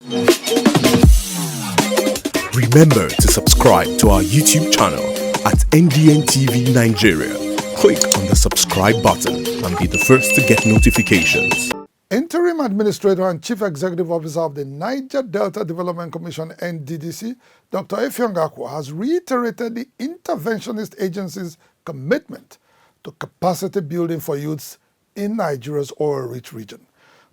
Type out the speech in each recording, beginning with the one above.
Remember to subscribe to our YouTube channel at NDN Nigeria. Click on the subscribe button and be the first to get notifications. Interim Administrator and Chief Executive Officer of the Niger Delta Development Commission (Nddc), Dr. AKUGHA, has reiterated the interventionist agency's commitment to capacity building for youths in Nigeria's oil-rich region.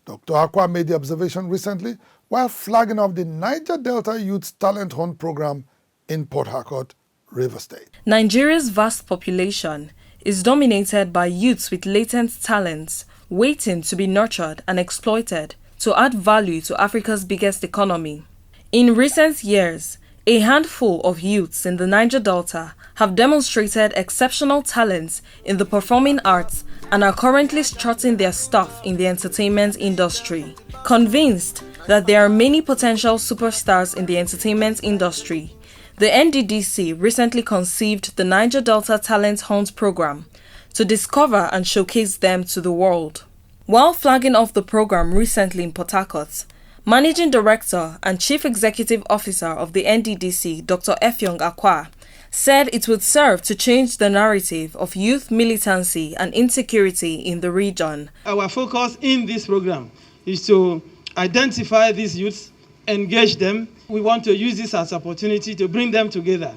Dr. AKUGHA made the observation recently while flagging off the Niger Delta Youth Talent Hunt program in Port Harcourt, Rivers State. Nigeria's vast population is dominated by youths with latent talents waiting to be nurtured and exploited to add value to Africa's biggest economy. In recent years, a handful of youths in the Niger Delta have demonstrated exceptional talents in the performing arts and are currently strutting their stuff in the entertainment industry. Convinced that there are many potential superstars in the entertainment industry, the Nddc recently conceived the Niger Delta Talent Hunt program to discover and showcase them to the world. While flagging off the program recently in Port Harcourt, Managing Director and Chief Executive Officer of the Nddc, Dr. AKUGHA, said it would serve to change the narrative of youth militancy and insecurity in the region. Our focus in this program is to identify these youths, engage them. We want to use this as an opportunity to bring them together,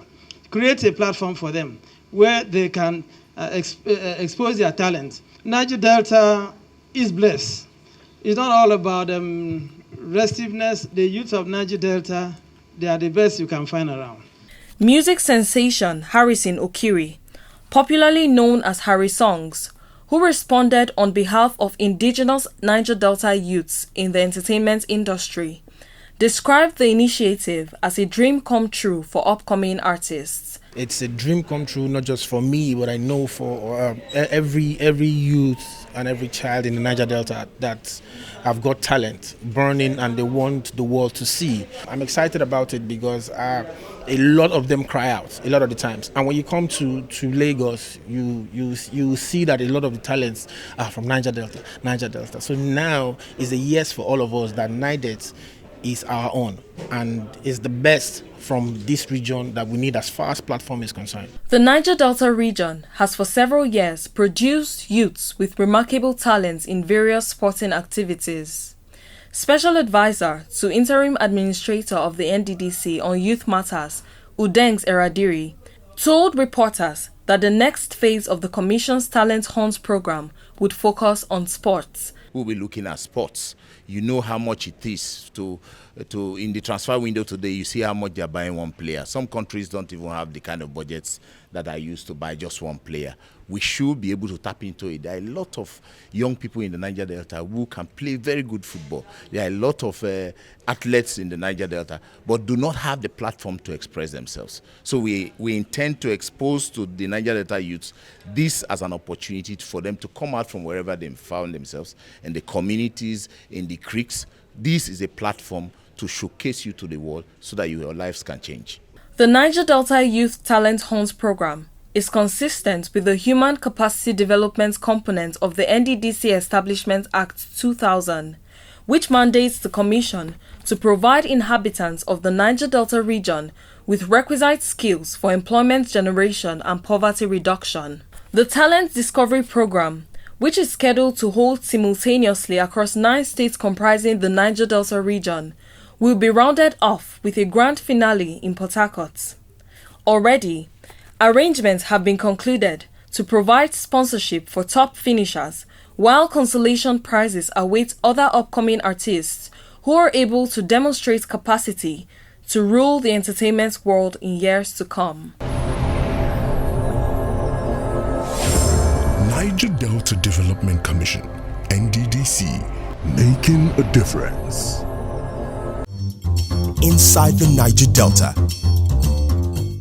create a platform for them where they can expose their talent. Niger Delta is blessed. It's not all about restiveness. The youth of Niger Delta, they are the best you can find around. Music sensation Harrison Okiri, popularly known as Harry Songs, who responded on behalf of indigenous Niger Delta youths in the entertainment industry, described the initiative as a dream come true for upcoming artists. It's a dream come true, not just for me, but I know for every youth and every child in the Niger Delta that have got talent burning and they want the world to see. I'm excited about it because a lot of them cry out a lot of the times. And when you come to Lagos, you see that a lot of the talents are from Niger Delta. So now is a yes for all of us that NIDET is our own and is the best from this region that we need as far as platform is concerned. The Niger Delta region has for several years produced youths with remarkable talents in various sporting activities. Special Advisor to Interim Administrator of the Nddc on Youth Matters, Udengs Eradiri, told reporters that the next phase of the Commission's Talent Hunt program would focus on sports. We'll be looking at sports. You know how much it is to in the transfer window today, you see how much they're buying one player. Some countries don't even have the kind of budgets that are used to buy just one player. We should be able to tap into it. There are a lot of young people in the Niger Delta who can play very good football. There are a lot of athletes in the Niger Delta, but do not have the platform to express themselves. So we intend to expose to the Niger Delta youths this as an opportunity for them to come out from wherever they found themselves, in the communities, in the creeks. This is a platform to showcase you to the world so that your lives can change. The Niger Delta Youth Talent Hunt program is consistent with the Human Capacity Development component of the Nddc Establishment Act 2000, which mandates the Commission to provide inhabitants of the Niger Delta region with requisite skills for employment generation and poverty reduction. The Talent Discovery Program, which is scheduled to hold simultaneously across 9 states comprising the Niger Delta region, will be rounded off with a grand finale in Port Harcourt. Already, arrangements have been concluded to provide sponsorship for top finishers, while consolation prizes await other upcoming artists who are able to demonstrate capacity to rule the entertainment world in years to come. Niger Delta Development Commission, NDDC, making a difference. Inside the Niger Delta,